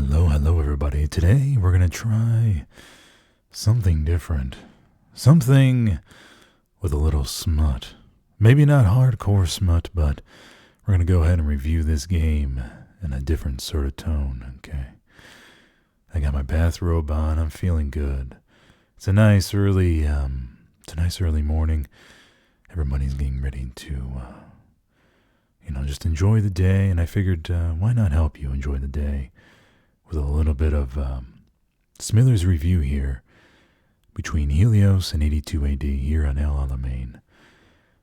Hello everybody. Today we're going to try something different. Something with a little smut. Maybe not hardcore smut, but we're going to go ahead and review this game in a different sort of tone, okay? I got my bathrobe on. I'm feeling good. It's a nice early morning. Everybody's getting ready to just enjoy the day, and I figured why not help you enjoy the day with a little bit of Smithers review here between Helios and 82 AD here on El-Alamein.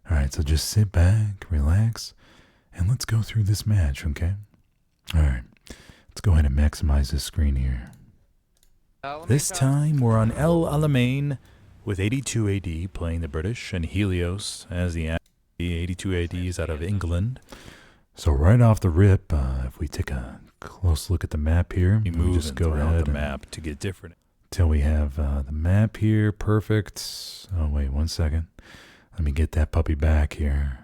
Alright, so just sit back, relax, and let's go through this match, okay? Alright, let's go ahead and maximize this screen here. This time we're on El-Alamein with 82 AD playing the British and Helios as the 82 AD is out of England. So right off the rip, if we take a close look at the map here, we just go ahead the map to get different till we have the map here. Perfect. Oh wait, 1 second. Let me get that puppy back here.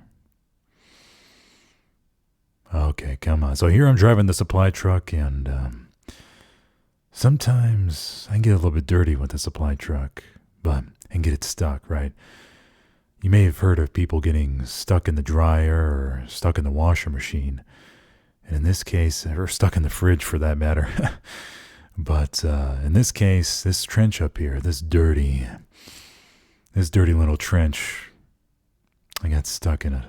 Okay, come on. So here I'm driving the supply truck, and sometimes I get a little bit dirty with the supply truck, and get it stuck, right? You may have heard of people getting stuck in the dryer or stuck in the washer machine. And in this case, or stuck in the fridge for that matter. But in this case, this trench up here, this dirty little trench, I got stuck in it.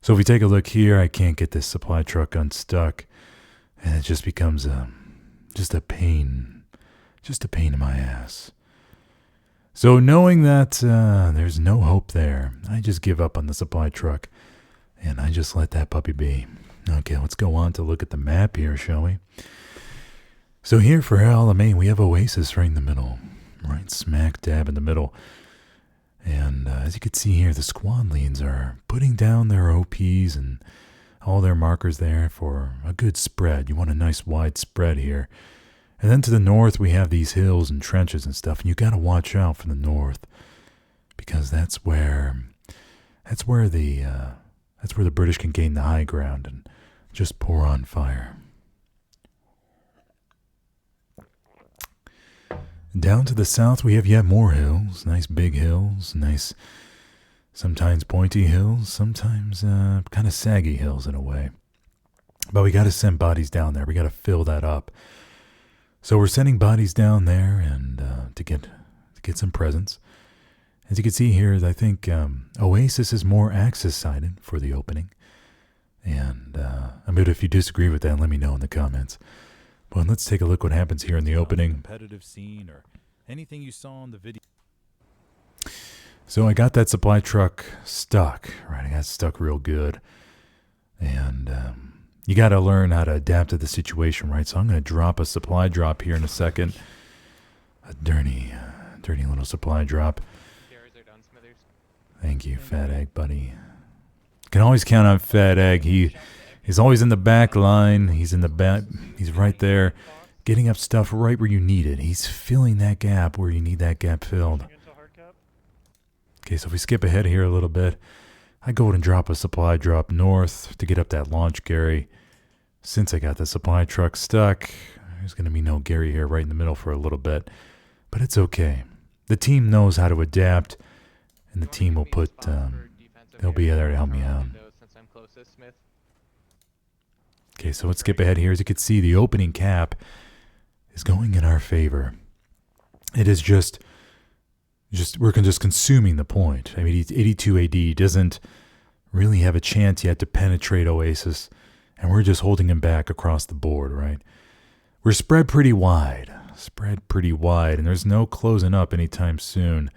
So if we take a look here, I can't get this supply truck unstuck. And it just becomes just a pain in my ass. So knowing that there's no hope there, I just give up on the supply truck, and I just let that puppy be. Okay, let's go on to look at the map here, shall we? So here for El-Alamein, we have Oasis right in the middle, right smack dab in the middle. And as you can see here, the squad leads are putting down their OPs and all their markers there for a good spread. You want a nice wide spread here. And then to the north, we have these hills and trenches and stuff, and you got to watch out for the north, because that's where the British can gain the high ground and just pour on fire. Down to the south, we have yet more hills, nice big hills, nice, sometimes pointy hills, sometimes kind of saggy hills in a way. But we got to send bodies down there. We got to fill that up. So we're sending bodies down there and to get some presents. As you can see here, I think Oasis is more Axis-sided for the opening. And if you disagree with that, let me know in the comments. But let's take a look what happens here in the opening. Competitive scene or anything you saw in the video. So I got that supply truck stuck, right? I got stuck real good. And you got to learn how to adapt to the situation, right? So I'm going to drop a supply drop here in a second. A dirty little supply drop. Thank you, Fat Egg, buddy. Can always count on Fat Egg. He's always in the back line. He's in the back. He's right there, getting up stuff right where you need it. He's filling that gap where you need that gap filled. Okay, so if we skip ahead here a little bit, I go and drop a supply drop north to get up that launch Gary. Since I got the supply truck stuck, there's going to be no Gary here right in the middle for a little bit. But it's okay. The team knows how to adapt, and the team will put, they'll be there to help me out. Okay, so let's skip ahead here. As you can see, the opening cap is going in our favor. It is we're just consuming the point. I mean, 82 AD doesn't really have a chance yet to penetrate Oasis, and we're just holding him back across the board, right? We're spread pretty wide, and there's no closing up anytime soon,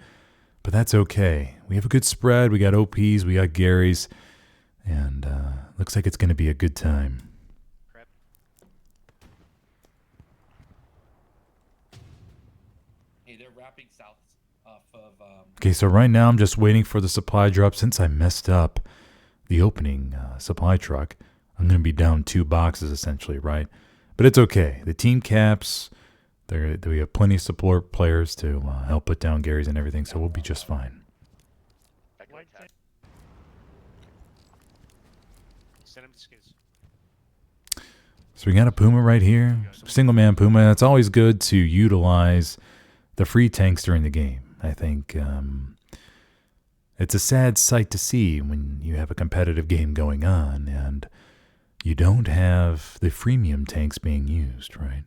but that's okay. We have a good spread. We got OPs, we got Garys, and looks like it's going to be a good time. Hey, they're wrapping south off of... Okay, so right now I'm just waiting for the supply drop. Since I messed up the opening supply truck, I'm going to be down 2 boxes essentially, right? But it's okay. The team caps, we have plenty of support players to help put down Garys and everything, so we'll be just fine. So we got a Puma right here, single man Puma. It's always good to utilize the free tanks during the game. I think it's a sad sight to see when you have a competitive game going on and you don't have the freemium tanks being used, right?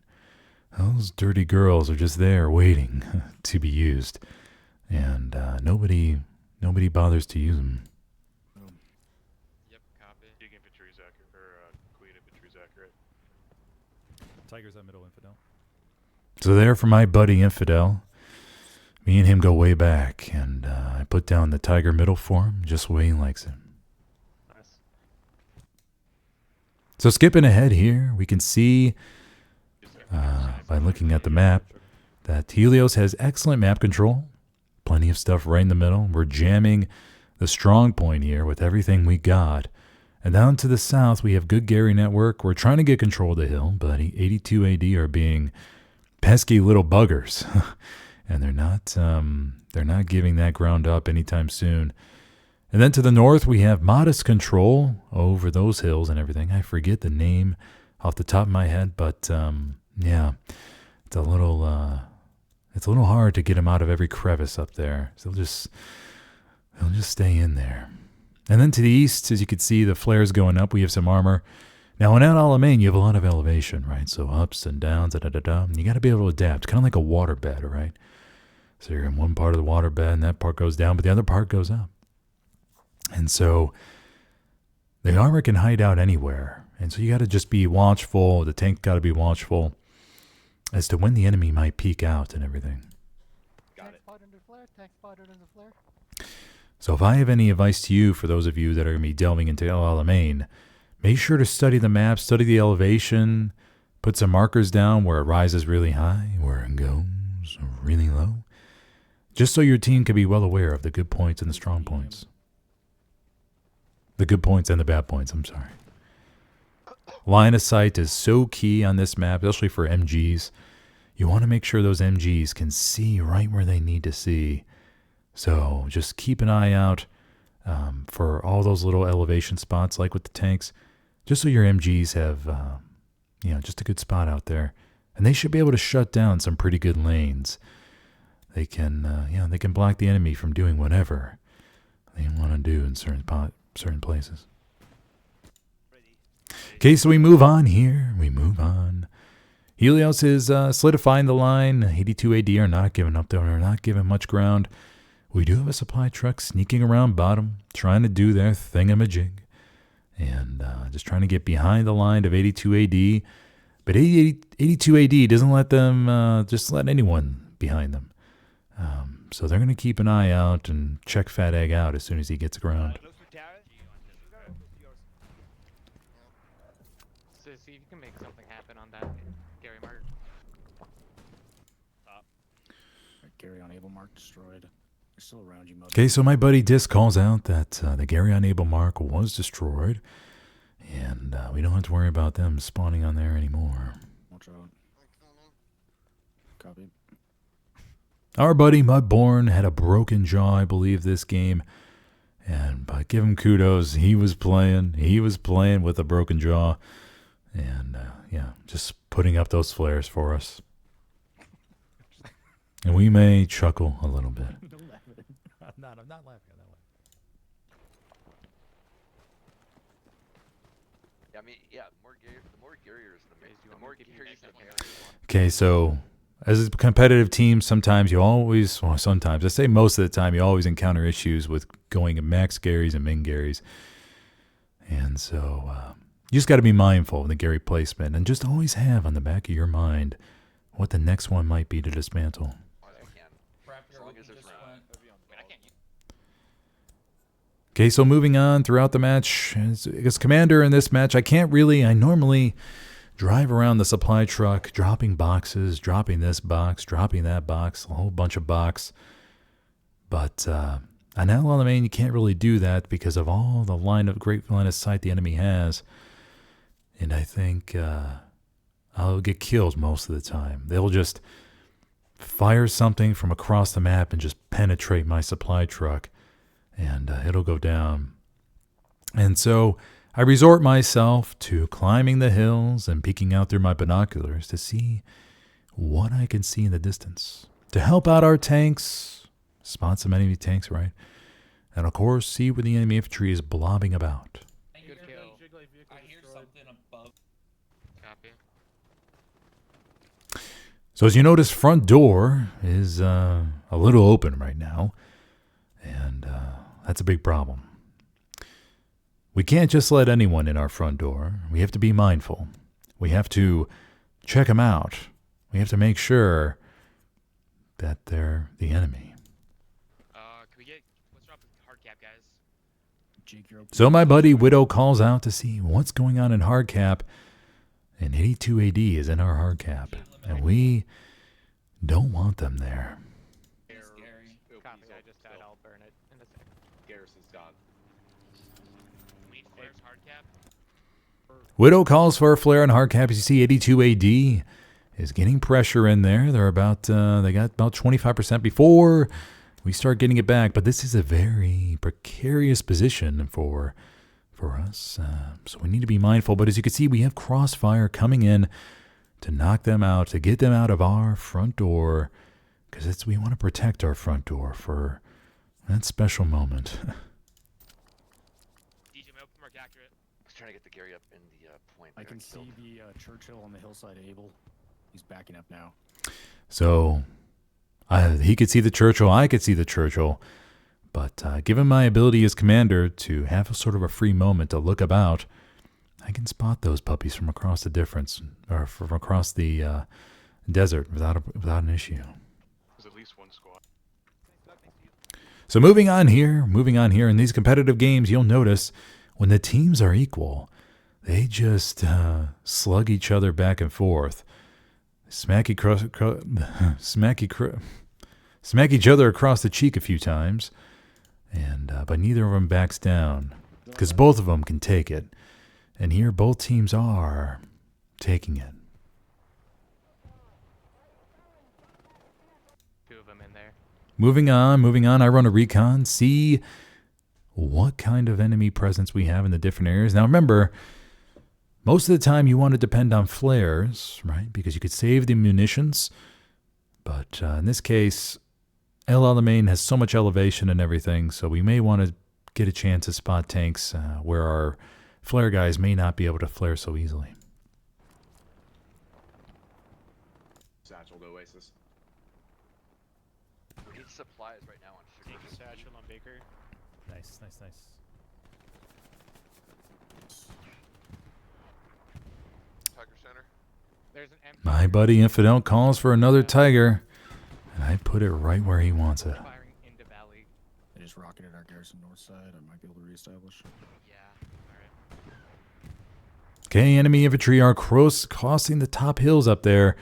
Those dirty girls are just there waiting to be used, and nobody bothers to use them. Yep, copy. Dig infantry is accurate, or Queen infantry is accurate. Tiger's that middle infidel. So there for my buddy Infidel. Me and him go way back, and I put down the Tiger middle for him, just the way he likes it. Nice. So skipping ahead here, we can see by looking at the map that Helios has excellent map control. Plenty of stuff right in the middle. We're jamming the strong point here with everything we got. And down to the south, we have good Gary network. We're trying to get control of the hill, but 82 AD are being pesky little buggers. And they're not giving that ground up anytime soon. And then to the north, we have modest control over those hills and everything. I forget the name off the top of my head, but yeah, it's a little hard to get them out of every crevice up there. So they'll just stay in there. And then to the east, as you can see, the flares going up. We have some armor. Now in El-Alamein, you have a lot of elevation, right? So ups and downs, and you got to be able to adapt, kind of like a waterbed, right? So you're in one part of the waterbed, and that part goes down, but the other part goes up. And so the armor can hide out anywhere. And so you got to just be watchful. The tank got to be watchful as to when the enemy might peek out and everything. Got it. Tank spotted under flare. So if I have any advice to you, for those of you that are going to be delving into El-Alamein, make sure to study the map, study the elevation, put some markers down where it rises really high, where it goes really low, just so your team can be well aware of the good points and the strong points. The good points and the bad points, I'm sorry. Line of sight is so key on this map, especially for MGs. You want to make sure those MGs can see right where they need to see. So just keep an eye out for all those little elevation spots, like with the tanks, just so your MGs have, just a good spot out there. And they should be able to shut down some pretty good lanes. They can, they can block the enemy from doing whatever they want to do in certain places. Okay, so we move on here. We move on. Helios is solidifying the line. 82 AD are not giving up, though. They're not giving much ground. We do have a supply truck sneaking around bottom, trying to do their thingamajig. And just trying to get behind the line of 82 AD. But 82 AD doesn't let them just let anyone behind them. So they're going to keep an eye out and check Fat Egg out as soon as he gets ground. So see if you can make something happen on that Gary mark. Gary unable mark destroyed. They're still around you, Mother. Okay, so my buddy Disc calls out that the Gary Unable mark was destroyed. And we don't have to worry about them spawning on there anymore. Watch out. Copy. Our buddy Mudborn had a broken jaw, I believe, this game. And but give him kudos. He was playing with a broken jaw. And just putting up those flares for us. And we may chuckle a little bit. Don't laugh at it. I'm not laughing at that one. I mean, yeah, the more Garriers, the more Garriers, the better. Okay, so as a competitive team, sometimes, I say most of the time, you always encounter issues with going max Garys and min Garys. And so you just got to be mindful of the Gary placement and just always have on the back of your mind what the next one might be to dismantle. As long as there's room. Okay, so moving on throughout the match, as commander in this match, I normally drive around the supply truck, dropping boxes, dropping this box, dropping that box, a whole bunch of box. But on El-Alamein, you can't really do that because of all the great line of sight the enemy has. And I think I'll get killed most of the time. They'll just fire something from across the map and just penetrate my supply truck, and it'll go down. And so I resort myself to climbing the hills and peeking out through my binoculars to see what I can see in the distance. To help out our tanks, spot some enemy tanks, right? And of course, see where the enemy infantry is blobbing about. Good kill. I hear something above. Copy. So as you notice, front door is a little open right now, and that's a big problem. We can't just let anyone in our front door. We have to be mindful. We have to check them out. We have to make sure that they're the enemy. Let's drop a hard cap, guys. Jake, you're So my buddy Widow calls out to see what's going on in hard cap, and 82 AD is in our hard cap, and we don't want them there. Scary. Copy, I just died. I'll burn it in a second. Garrison's gone. We need flares, hard cap. Widow calls for a flare on hard cap. As you see, 82 AD is getting pressure in there. They got about 25% before we start getting it back. But this is a very precarious position for us. So we need to be mindful. But as you can see, we have crossfire coming in to knock them out, to get them out of our front door. Because we want to protect our front door for that special moment. DJ, my open mark accurate. I was trying to get the Gary up in the point. I there. can killed. see the Churchill on the hillside able. He's backing up now. So he could see the Churchill, I could see the Churchill, but given my ability as commander to have a sort of a free moment to look about, I can spot those puppies from across the from across the desert without an issue. There's at least one squad. So moving on here, in these competitive games, you'll notice when the teams are equal, they just slug each other back and forth. Smack each other across the cheek a few times, and but neither of them backs down because both of them can take it. And here, both teams are taking it. Two of them in there. Moving on. I run a recon, see what kind of enemy presence we have in the different areas. Now remember, most of the time you want to depend on flares, right? Because you could save the munitions. But in this case, El-Alamein has so much elevation and everything, so we may want to get a chance to spot tanks where our flare guys may not be able to flare so easily. Satchel to Oasis. We need supplies right now on Sugar. Take a satchel on Baker. Nice. Tiger Center. There's an empty My buddy Infidel calls for another Tiger, and I put it right where he wants it. firing into valley. They just rocketed our garrison north side. I might be able to reestablish. Yeah. All right. Okay, enemy infantry are crossing the top hills up there,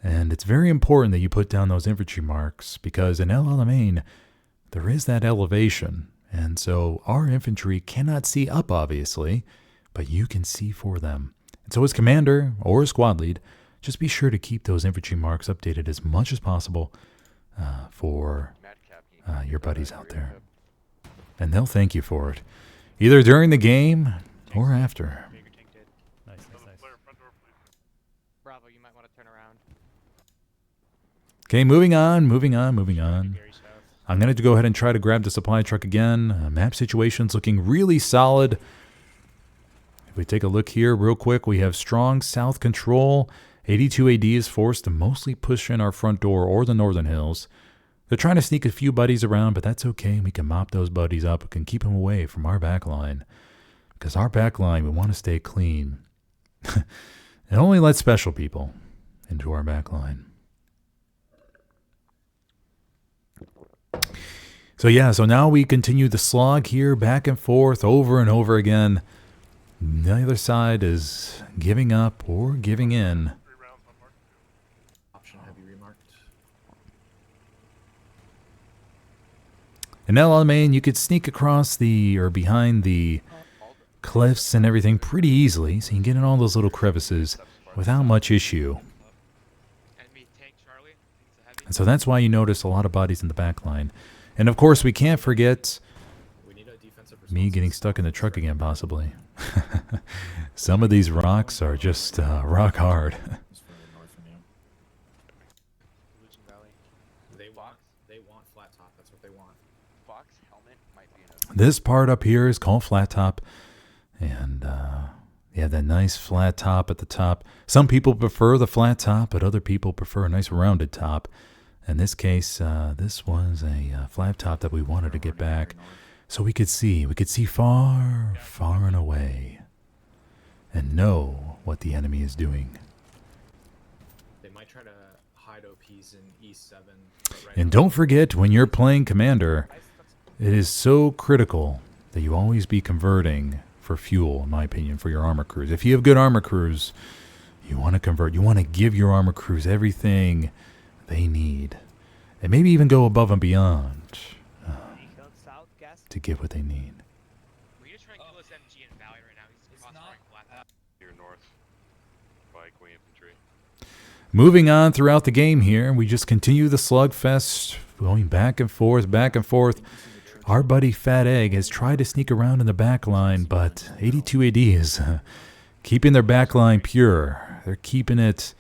and it's very important that you put down those infantry marks because in El-Alamein, there is that elevation, and so our infantry cannot see up, obviously, but you can see for them. And so as commander or squad lead, just be sure to keep those infantry marks updated as much as possible for Madcap. your buddies out there. And they'll thank you for it, either during the game or after. Baker tank dead. Nice. Flare, front door, please. Bravo, you might want to turn around. Okay, moving on. Gary south. I'm going to go ahead and try to grab the supply truck again. Map situation's looking really solid. If we take a look here real quick, we have strong south control. 82 AD is forced to mostly push in our front door or the northern hills. They're trying to sneak a few buddies around, but that's okay. We can mop those buddies up. We can keep them away from our back line. Because our back line, we want to stay clean. And only let special people into our back line. So now we continue the slog here, back and forth, over and over again. The other side is giving up or giving in. 3 rounds on mark. Option have you remarked? In El-Alamein, you could sneak across behind the cliffs and everything pretty easily, so you can get in all those little crevices without much issue. Enemy tank Charlie. It's a heavy. And so that's why you notice a lot of bodies in the back line. And of course, we can't forget We need a defensive me getting response. stuck in the truck again, possibly. Some of these rocks are just rock hard. It's further north from you. Illusion Valley. They want flat top. That's what they want. Fox helmet might be enough. This part up here is called flat top, and you have that nice flat top at the top. Some people prefer the flat top, but other people prefer a nice rounded top. In this case, this was a flat top that we wanted to get back, so we could see far, far and away, and know what the enemy is doing. They might try to hide OPs in East 7. But right And now- don't forget, when you're playing Commander, it is so critical that you always be converting for fuel, in my opinion, for your armor crews. If you have good armor crews, you want to convert. You want to give your armor crews everything they need. And maybe even go above and beyond to get what they need. Were you just trying to kill SMG in Valley right now? He's It's cross-firing not- flat. Near north. By Queen Infantry. Moving on throughout the game here, we just continue the slugfest, going back and forth, back and forth. Our buddy Fat Egg has tried to sneak around in the back line, but 82 AD is keeping their back line pure. They're keeping it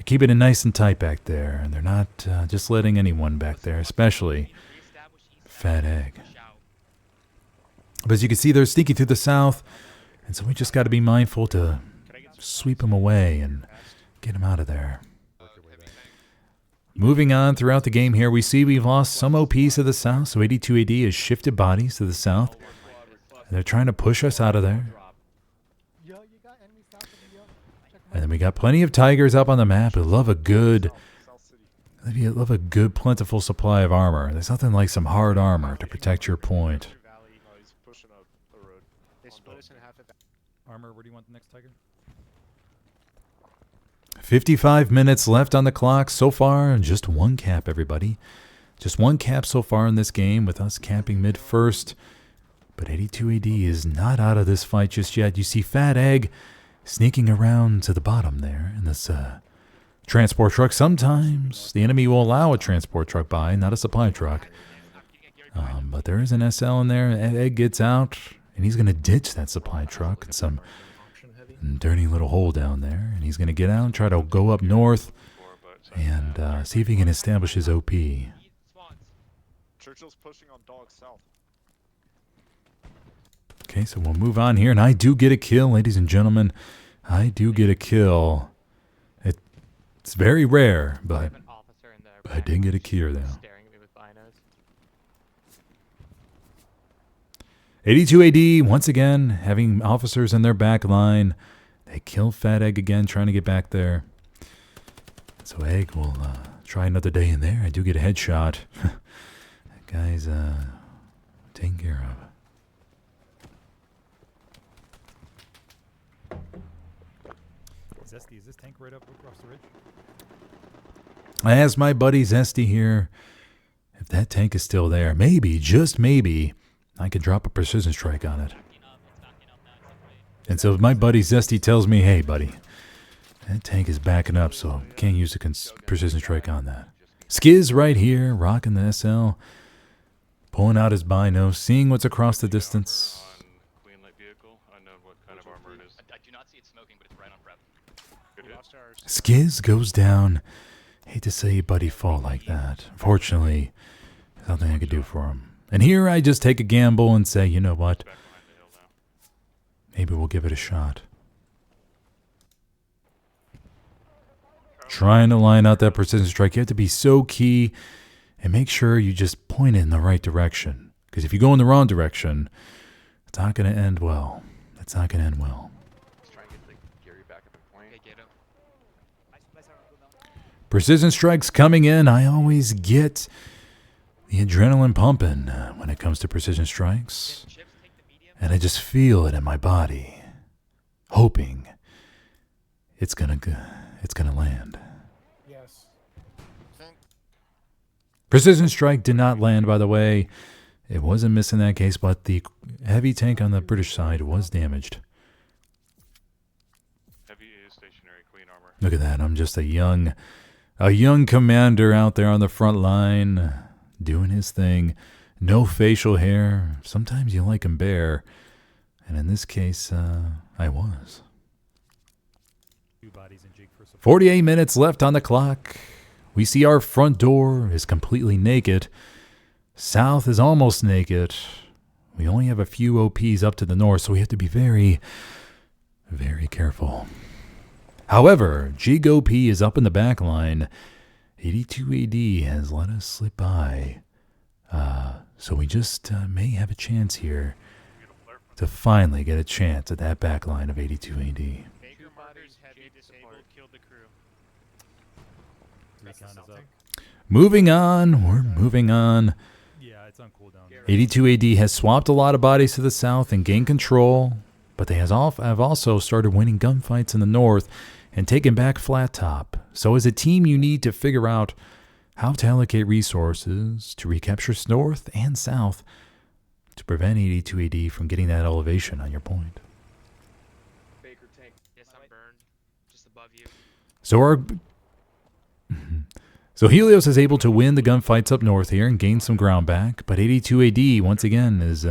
nice and tight back there, and they're not just letting anyone back there, especially Reestablish East Fat Egg. Push out. But as you can see, they're sneaking through the south, and so we just got to be mindful to Can I get some sweep them away and get them out of there. Moving on throughout the game here, we see we've lost some OPs to the south, so 82 AD has shifted bodies to the south, and they're trying to push us out of there. And then we got plenty of tigers up on the map who love a good, plentiful supply of armor. There's nothing like some hard armor to protect your point. Valley. Oh, he's pushing up the road. They split us in half at Armor, where do you want the next tiger? 55 minutes left on the clock so far, and just one cap, everybody. Just one cap so far in this game, with us capping mid-first. But 82 AD is not out of this fight just yet. You see Fat Egg sneaking around to the bottom there in this transport truck. Sometimes the enemy will allow a transport truck by, not a supply truck. But there is an SL in there. Egg gets out, and he's going to ditch that supply truck and some dirty little hole down there. And he's going to get out and try to go up north and see if he can establish his OP. Churchill's pushing on dogs south. Okay, so we'll move on here, and I do get a kill, ladies and gentlemen. I do get a kill. It's very rare, I but have an officer in the I did get a kill though. staring at me with binos. 82 AD, once again, having officers in their back line. They kill Fat Egg again, trying to get back there. So Egg will try another day in there. I do get a headshot. That guy's taken care of. Zesty, is this tank right up across the ridge? I asked my buddy Zesty here if that tank is still there. Maybe, just maybe, I could drop a precision strike on it. And so my buddy Zesty tells me, hey, buddy, that tank is backing up, so can't use a precision strike on that. Skiz right here, rocking the SL, pulling out his bino, seeing what's across the distance. On Queen Light vehicle. Unknown what kind of armor it is. I do not see it smoking, but it's right on prep. Good hit. Lost ours. Skiz goes down. Hate to see a buddy fall like that. Fortunately, there's nothing I could do for him. And here I just take a gamble and say, you know what? Back behind the hill now. Maybe we'll give it a shot. Trying to line out that precision strike. You have to be so key and make sure you just point it in the right direction. Because if you go in the wrong direction, it's not going to end well. It's not going to end well. Let's try and get the Gary back up in point. Okay, get him. Precision strikes coming in. I always get the adrenaline pumping when it comes to precision strikes. Chips, take the medium. And I just feel it in my body, hoping it's gonna land. Yes. Precision strike did not land, by the way. It wasn't missed in that case, but the heavy tank on the British side was damaged. Heavy is stationary. Queen armor. Look at that. I'm just a young commander out there on the front line, doing his thing. No facial hair. Sometimes you like him bare. And in this case, I was. 48 minutes left on the clock. We see our front door is completely naked. South is almost naked. We only have a few OPs up to the north, so we have to be very, very careful. However, Jig OP is up in the back line. 82 AD has let us slip by. So we just may have a chance here to finally get a chance at that back line of 82 AD. Baker markers heavy disabled, killed the crew. Moving on, we're moving on. Yeah, it's on cooldown. 82 AD has swapped a lot of bodies to the south and gained control, but they have also started winning gunfights in the north and taken back Flat Top. So as a team, you need to figure out how to allocate resources to recapture north and south to prevent 82 AD from getting that elevation on your point. Baker tank. Yes, I'm burned. Just above you. So Helios is able to win the gunfights up north here and gain some ground back, but 82 AD once again is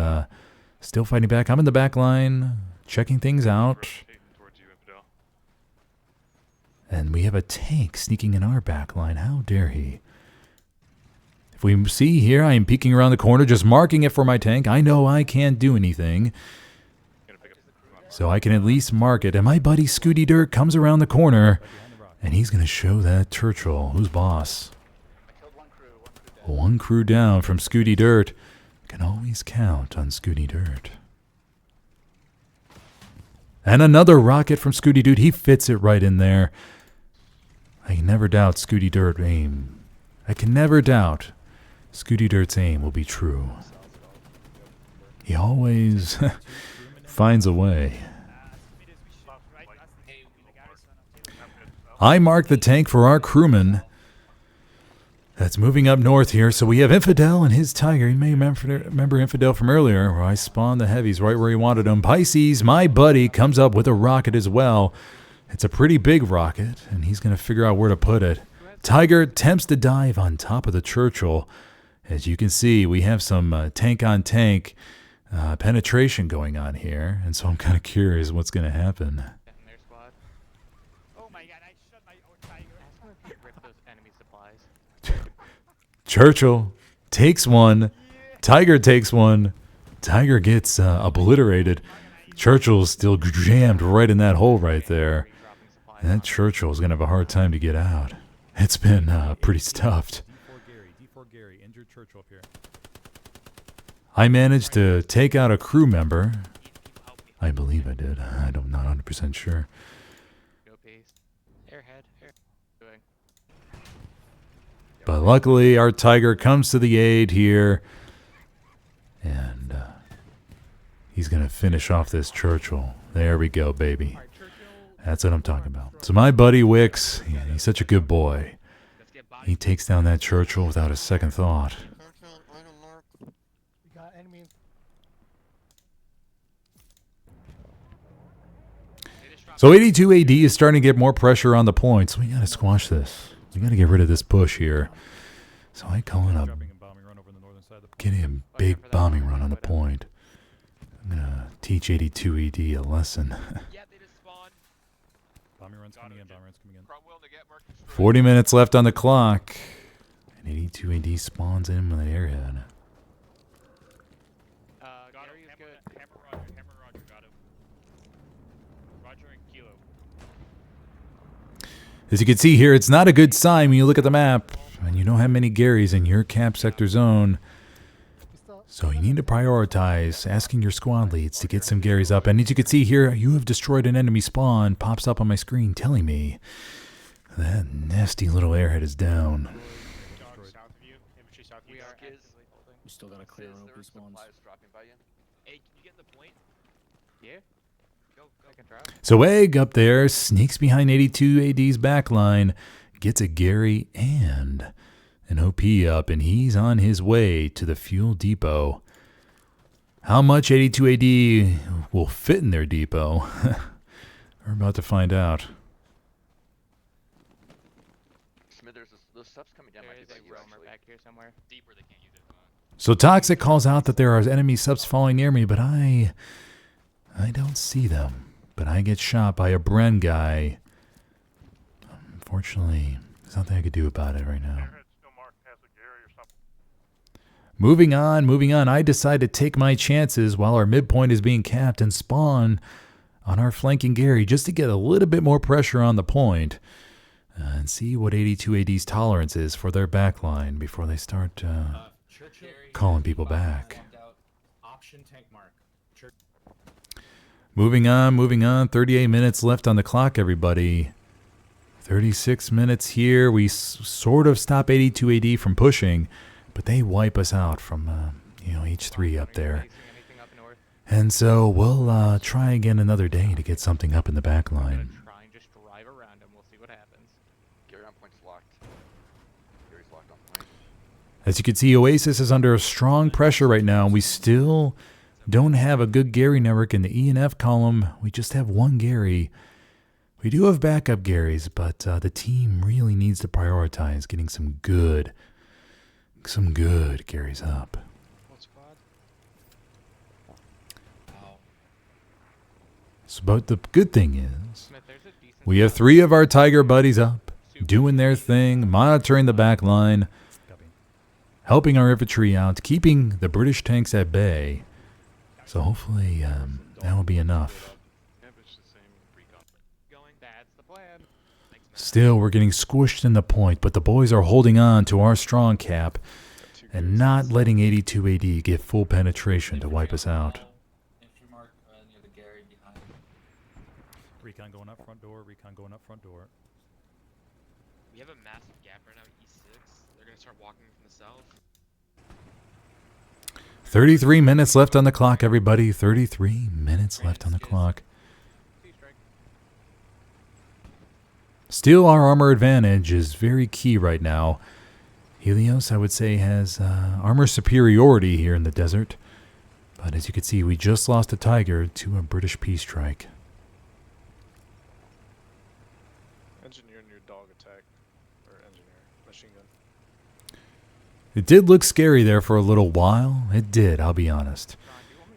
still fighting back. I'm in the back line, checking things out. And we have a tank sneaking in our back line. How dare he? If we see here, I am peeking around the corner, just marking it for my tank. I know I can't do anything, so I can at least mark it. And my buddy Scooty Dirt comes around the corner, and he's going to show that Churchill who's boss. One crew down from Scooty Dirt. Can always count on Scooty Dirt. And another rocket from Scooty Dirt. He fits it right in there. I can never doubt Scooty Dirt aim. I can never doubt Scooty Dirt's aim will be true. He always finds a way. I mark the tank for our crewman that's moving up north here. So we have Infidel and his Tiger. You may remember Infidel from earlier where I spawned the heavies right where he wanted them. Pisces, my buddy, comes up with a rocket as well. It's a pretty big rocket, and he's going to figure out where to put it. Tiger attempts to dive on top of the Churchill. As you can see, we have some tank-on-tank penetration going on here, and so I'm kind of curious what's going to happen. In their squad. Oh my god, I shot my own tiger. Rip those enemy supplies. Churchill takes one. Tiger takes one. Tiger gets obliterated. Churchill's still jammed right in that hole right there. And that Churchill's going to have a hard time to get out. It's been pretty stuffed. D4 Gary, injured Churchill up here. I managed to take out a crew member. I believe I did. I'm not 100% sure. Go paste. Airhead. Doing. But luckily, our Tiger comes to the aid here. And he's going to finish off this Churchill. There we go, baby. That's what I'm talking about. So my buddy Wicks, he's such a good boy. He takes down that Churchill without a second thought. So 82 AD is starting to get more pressure on the points. We got to squash this. We got to get rid of this push here. So I call it getting a big bombing run on the point. I'm going to teach 82 AD a lesson. Yeah, they just spawned. Bombing run's coming in. 40 minutes left on the clock. And 82 AD spawns in with an airhead. Gary is good. Hammer Roger got him. Roger and Kilo. As you can see here, it's not a good sign when you look at the map and you don't have many Garys in your cap sector zone. So you need to prioritize asking your squad leads to get some Garys up. And as you can see here, you have destroyed an enemy spawn. Pops up on my screen telling me that nasty little airhead is down. South of you. Infantry south of you. We are actively holding. We still gotta clear Is our there OP spawns. supplies dropping by you? Hey, can you get in the point? Yeah. Go. I can try. So Egg up there sneaks behind 82 AD's backline, gets a Gary and an OP up, and he's on his way to the fuel depot. How much 82 AD will fit in their depot? We're about to find out. Smithers, those subs coming down There might is be a by you, roamer actually. back here somewhere. Deeper, they can't use it. So Toxic calls out that there are enemy subs falling near me, but I I don't see them, but I get shot by a Bren guy. Unfortunately, there's nothing I could do about it right now. Moving on. I decide to take my chances while our midpoint is being capped and spawn on our flanking Gary just to get a little bit more pressure on the point and see what 82 AD's tolerance is for their backline before they start Churchill, calling people back. option tank mark. Church. Moving on. 38 minutes left on the clock, everybody. 36 minutes here. We sort of stop 82 AD from pushing, but they wipe us out from, H3 up there. Anything up north? And so we'll try again another day to get something up in the back line. Try and just drive around him. We'll see what happens. Gary on point's locked. Gary's locked on point. As you can see, Oasis is under strong pressure right now. We still don't have a good Gary network in the E and F column. We just have one Gary. We do have backup Garys, but the team really needs to prioritize getting some good Garys up. What squad? So, but the good thing is, Smith, there's a decent we have 3 of our Tiger buddies up, doing their thing, monitoring the back line, Copy. helping our infantry out, keeping the British tanks at bay. So hopefully that will be enough. going. That's the plan. Still, we're getting squished in the point, but the boys are holding on to our strong cap and not letting 82 AD get full penetration to wipe us out. Entry mark near the Gary behind. Recon going up front door. Recon going up front door. We have a massive gap right now at E6. They're gonna start walking from the south. 33 minutes left on the clock, everybody. 33 minutes left on the clock. Still, our armor advantage is very key right now. Helios, I would say, has armor superiority here in the desert. But as you can see, we just lost a Tiger to a British peace strike. Engineer near dog attack. Or engineer. Machine gun. It did look scary there for a little while. It did, I'll be honest.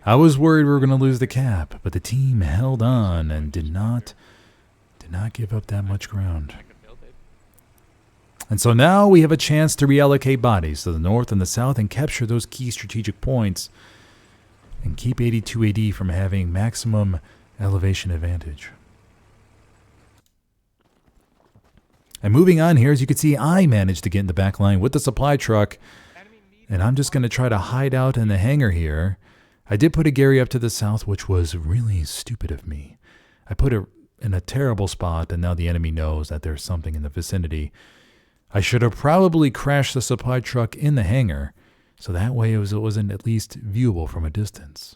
I was worried we were going to lose the cap, but the team held on and did not give up that much ground. I could build it. And so now we have a chance to reallocate bodies to the north and the south and capture those key strategic points and keep 82 AD from having maximum elevation advantage. And moving on here, as you can see, I managed to get in the back line with the supply truck, and I'm just going to try to hide out in the hangar here. I did put a Gary up to the south, which was really stupid of me. I put it in a terrible spot, and now the enemy knows that there's something in the vicinity. I should have probably crashed the supply truck in the hangar, so that way it wasn't at least viewable from a distance.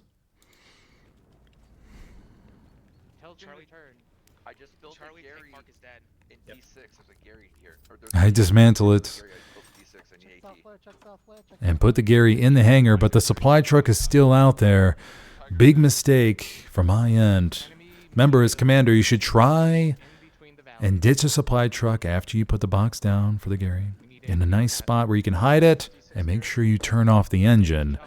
Tell Charlie turn. I just built Charlie a Gary tank mark is dead. in Yep. D6. There's a Gary here. Or I dismantle it Gary, I built D6 and E18. and put the Gary in the hangar, but the supply truck is still out there. Big mistake from my end. Remember, as commander, you should try and ditch a supply truck after you put the box down for the Gary in a nice spot where you can hide it and make sure you turn off the engine.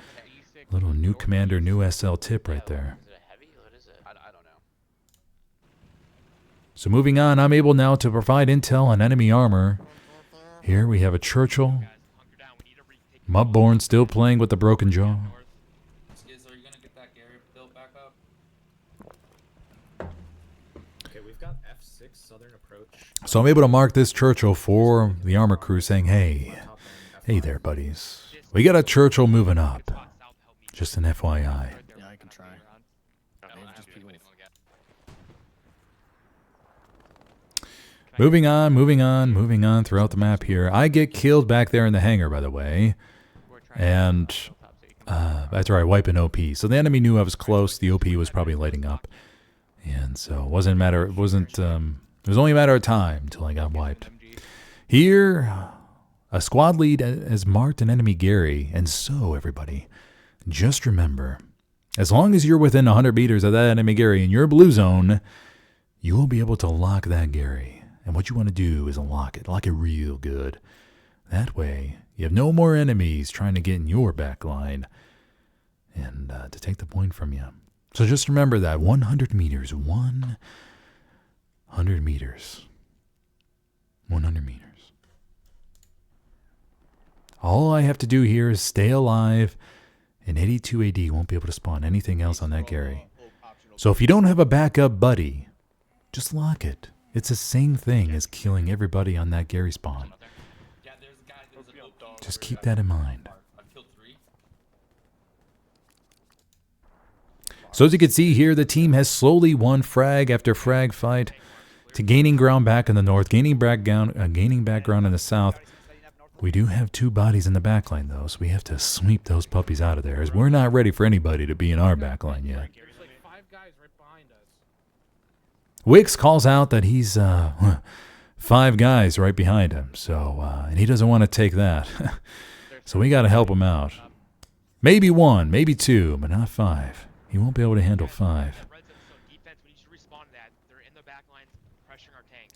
Little new commander, new SL tip right there. Is it heavy? What is it? I don't know. So moving on, I'm able now to provide intel on enemy armor. Here we have a Churchill. Hunker down. We need to retake. Mudborn still playing with the broken jaw. Skiz, are you gonna get that Gary built back up? Okay, we've got F6 southern approach. So I'm able to mark this Churchill for the armor crew saying, hey there, buddies. We got a Churchill moving up. Just an FYI. Yeah, I can try. Moving on throughout the map here. I get killed back there in the hangar, by the way. And after I wipe an OP. So the enemy knew I was close. The OP was probably lighting up. And so it was only a matter of time until I got wiped. Here, a squad lead has marked an enemy Gary. And so, everybody, just remember, as long as you're within 100 meters of that enemy Gary in your blue zone, you will be able to lock that Gary. And what you want to do is lock it real good. That way, you have no more enemies trying to get in your back line and to take the point from you. So just remember that 100 meters, 100 meters, 100 meters. All I have to do here is stay alive, and 82 AD won't be able to spawn anything else on that Gary. So if you don't have a backup buddy, just lock it. It's the same thing as killing everybody on that Gary spawn. Yeah, there's a guy, there's an OP. Just keep that in mind. I've killed 3. So as you can see here, the team has slowly won frag after frag fight to gaining ground back in the north, gaining background in the south. We do have 2 bodies in the backline, though, so we have to sweep those puppies out of there, as we're not ready for anybody to be in our backline yet. There's like 5 guys right behind us. Wix calls out that he's 5 guys right behind him, so and he doesn't want to take that. So we got to help him out. Maybe 1, maybe 2, but not 5. He won't be able to handle 5.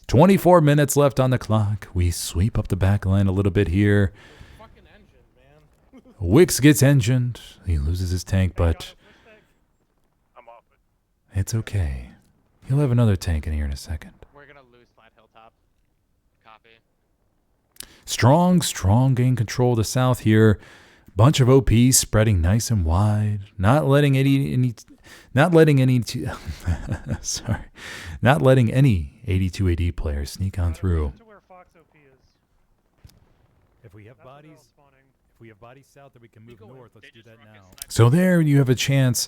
24 minutes left on the clock. We sweep up the back line a little bit here. Fucking engine, man. Wix gets engined. He loses his tank, but I'm off it. it's okay. He'll have another tank in here in a second. We're gonna lose Flat Hilltop. Copy. Strong gain control of the south here. Bunch of OPs spreading nice and wide. Not letting any not letting any 82 AD players sneak on through. To where Fox OP is. If we have bodies south that we can move north, let's do that now. So there you have a chance.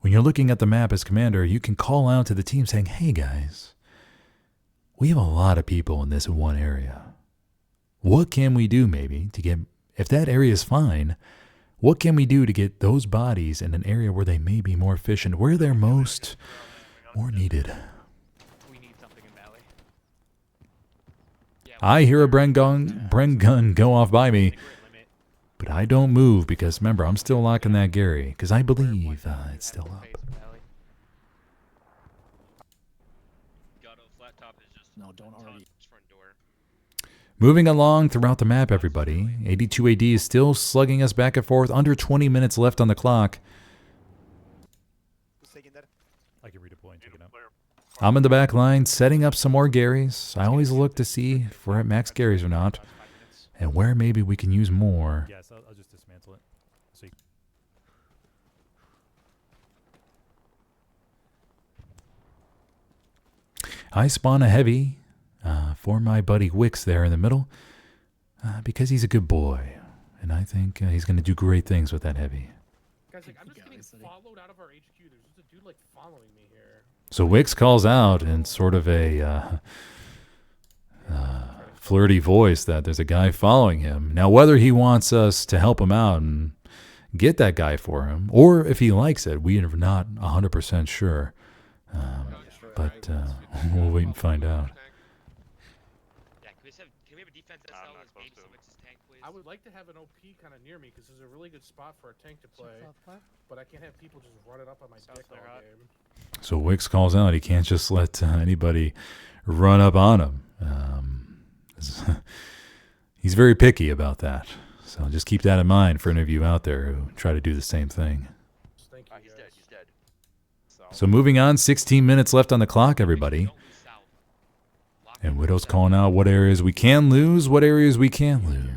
When you're looking at the map as commander, you can call out to the team saying, hey guys, we have a lot of people in this one area. What can we do maybe to get, if that area is fine, what can we do to get those bodies in an area where they may be more efficient, where they're more needed? We need something in Valley. I hear a Bren gun go off by me, but I don't move because remember, I'm still locking that Gary because I believe it's still up. No, don't already. Front door. Moving along throughout the map, everybody. 82 AD is still slugging us back and forth. Under 20 minutes left on the clock. I can redeploy and take it out. I'm in the back line setting up some more Garys. I always look to see if we're at max Garys or not. And where maybe we can use more. Yes, I'll just dismantle it. So I spawn a heavy for my buddy Wix there in the middle. Because he's a good boy. And I think he's going to do great things with that heavy. Guys, like, I'm just getting followed out of our HQ. There's just a dude like following me here. So Wix calls out in sort of a flirty voice that there's a guy following him. Now, whether he wants us to help him out and get that guy for him, or if he likes it, we are not 100% sure. But we'll wait and find out. Yeah, can we have a defense SL as maybe some Wix's tank, please? I would like to have an OP kind of near me because there's a really good spot for a tank to play. But I can't have people just run it up on my dick all game. So Wix calls out he can't just let anybody run up on him. He's very picky about that. So just keep that in mind for any of you out there who try to do the same thing. Thank you, He's guys. dead. He's dead. So moving on, 16 minutes left on the clock, everybody. And Widow's calling out what areas we can lose, what areas we can't lose.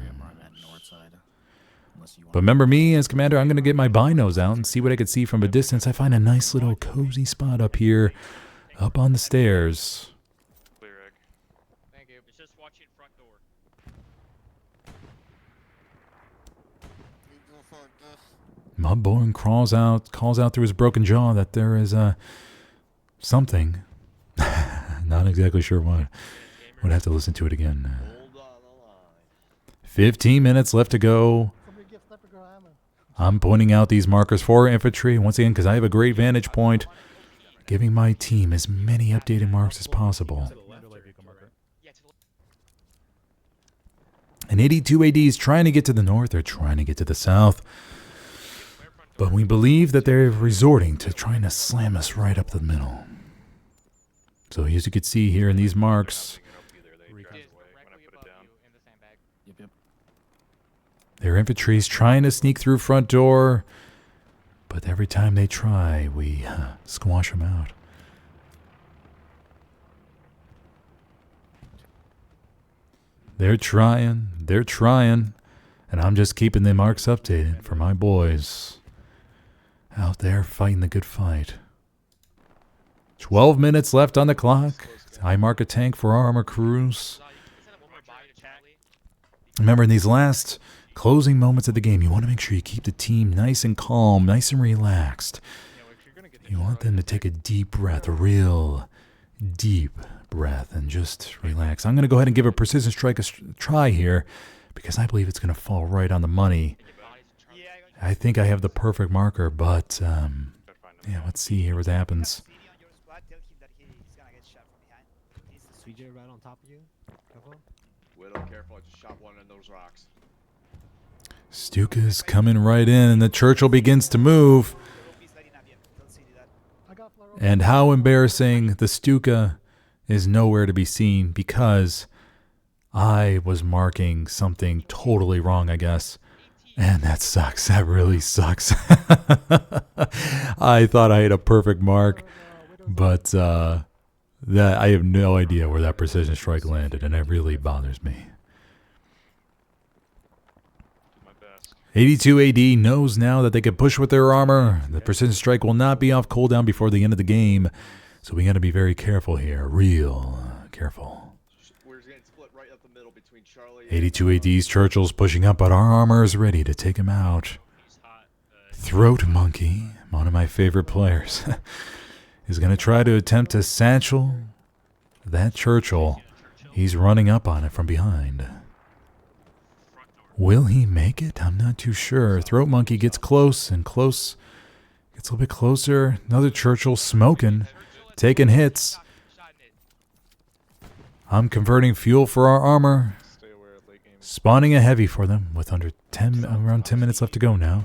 But remember me as commander, I'm going to get my binos out and see what I can see from a distance. I find a nice little cozy spot up here, up on the stairs. Clear egg. Thank you. It's just watching front door. Mudborn calls out through his broken jaw that there is something. Not exactly sure what. Would have to listen to it again. 15 minutes left to go. I'm pointing out these markers for infantry once again because I have a great vantage point, giving my team as many updated marks as possible. And 82 AD is trying to get to the north, they're trying to get to the south. But we believe that they're resorting to trying to slam us right up the middle. So as you can see here in these marks, their infantry is trying to sneak through front door. But every time they try, we squash them out. They're trying, and I'm just keeping the marks updated for my boys out there fighting the good fight. 12 minutes left on the clock. I mark a tank for our armor crews. Remember, in these last closing moments of the game, you want to make sure you keep the team nice and calm, nice and relaxed. You want them to take a deep breath, a real deep breath, and just relax. I'm going to go ahead and give a precision strike a try here because I believe it's going to fall right on the money. I think I have the perfect marker, but yeah, let's see here what happens. Right on top of you. Careful. Widow, careful, I just shot one in those rocks. Stuka's coming right in, and the Churchill begins to move. And how embarrassing, the Stuka is nowhere to be seen because I was marking something totally wrong, I guess. And that sucks. That really sucks. I thought I had a perfect mark, but that I have no idea where that precision strike landed, and it really bothers me. 82 AD knows now that they can push with their armor. The precision strike will not be off cooldown before the end of the game, so we got to be very careful here. Real careful. We're getting split right up the middle between Charlie 82 AD's Churchill's pushing up, but our armor is ready to take him out. Throat Monkey, one of my favorite players, is going to try to attempt to satchel that Churchill. He's running up on it from behind. Will he make it? I'm not too sure. Throat Monkey gets close and close. Gets a little bit closer. Another Churchill smoking, taking hits. I'm converting fuel for our armor. Spawning a heavy for them with around 10 minutes left to go now.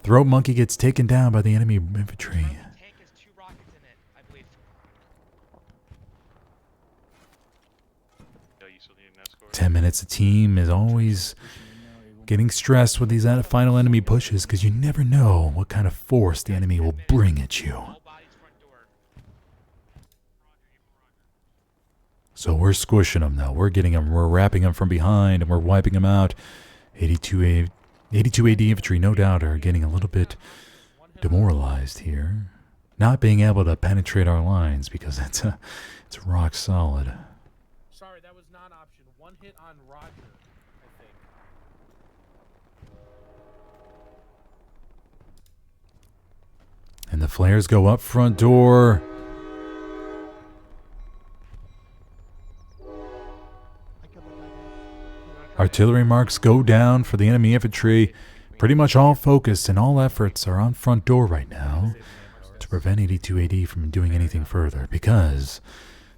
Throat Monkey gets taken down by the enemy infantry. 10 minutes. The team is always getting stressed with these final enemy pushes because you never know what kind of force the enemy will bring at you. So we're squishing them though. We're getting them. We're wrapping them from behind and we're wiping them out. 82 AD infantry, no doubt, are getting a little bit demoralized here. Not being able to penetrate our lines because it's rock solid. Sorry, that was non-option. One hit on Roger, I think. And the flares go up front door. Artillery marks go down for the enemy infantry. Pretty much all focus and all efforts are on front door right now to prevent 82 AD from doing anything further because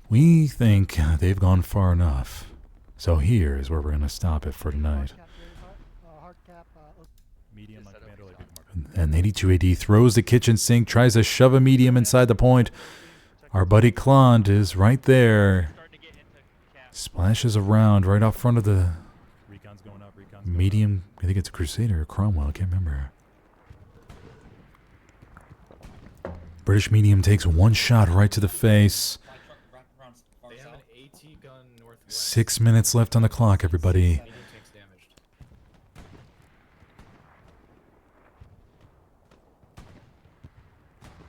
we think they've gone far enough. So here's where we're going to stop it for tonight. And 82 AD throws the kitchen sink, tries to shove a medium inside the point. Our buddy Klond is right there. Splashes around right off front of the medium. I think it's a Crusader or Cromwell. I can't remember. British medium takes one shot right to the face. 6 minutes left on the clock, everybody.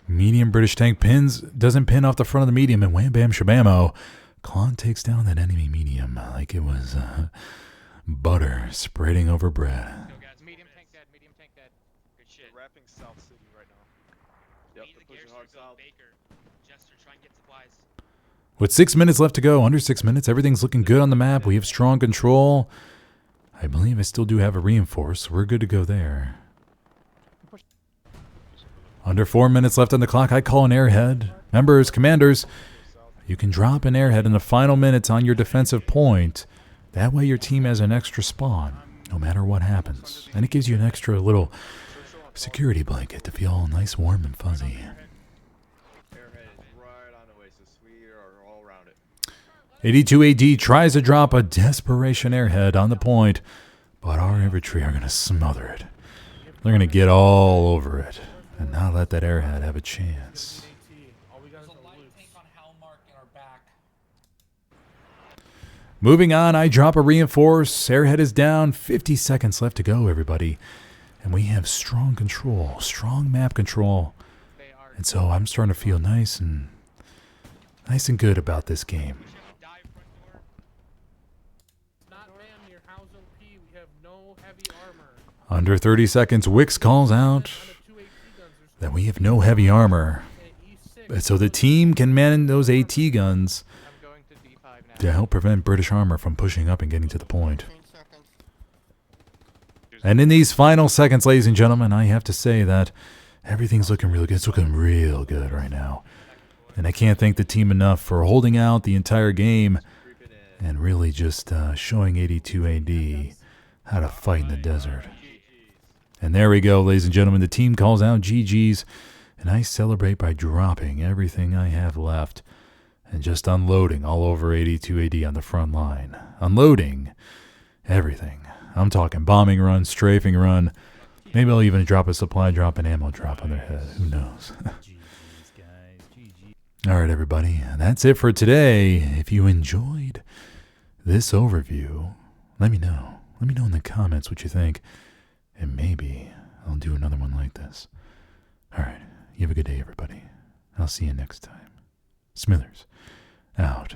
Medium British tank doesn't pin off the front of the medium, and wham bam shabamo. Klond takes down that enemy medium like it was butter spreading over bread. Medium tank dead, medium tank dead. Good shit. We're wrapping South City right now. Yep, they're pushing hard south. Jester, try and get supplies. With 6 minutes left to go, under 6 minutes, everything's looking good on the map. We have strong control. I believe I still do have a reinforce. We're good to go there. Under 4 minutes left on the clock, I call an airhead. Members, commanders, you can drop an airhead in the final minutes on your defensive point. That way your team has an extra spawn, no matter what happens. And it gives you an extra little security blanket to feel all nice, warm, and fuzzy. Airhead is right on the way, so we are all around it. 82 AD tries to drop a desperation airhead on the point, but our infantry are going to smother it. They're going to get all over it and not let that airhead have a chance. All we got There's is a a light loose. tank on Hellmark in our back. Moving on, I drop a reinforce. Airhead is down. 50 seconds left to go, everybody. And we have strong control, strong map control. They are. And so I'm starting to feel nice and good about this game. Dive front door. Not man near House OP. We have no heavy armor. Under 30 seconds, Wix calls out On the two AT guns, there's that we have no heavy armor. at E6. So the team can man those AT guns I'm going to D5 now. to help prevent British armor from pushing up and getting to the point. And in these final seconds, ladies and gentlemen, I have to say that everything's looking really good. It's looking real good right now. And I can't thank the team enough for holding out the entire game and really just showing 82 AD how to fight in the desert. And there we go, ladies and gentlemen. The team calls out GG's, and I celebrate by dropping everything I have left and just unloading all over 82 AD on the front line. Unloading everything. I'm talking bombing run, strafing run. Maybe I'll even drop a supply drop and ammo drop on their head. Who knows? GG's, guys. GG. All right, everybody. That's it for today. If you enjoyed this overview, let me know. Let me know in the comments what you think. And maybe I'll do another one like this. All right. You have a good day, everybody. I'll see you next time. Smithers, out.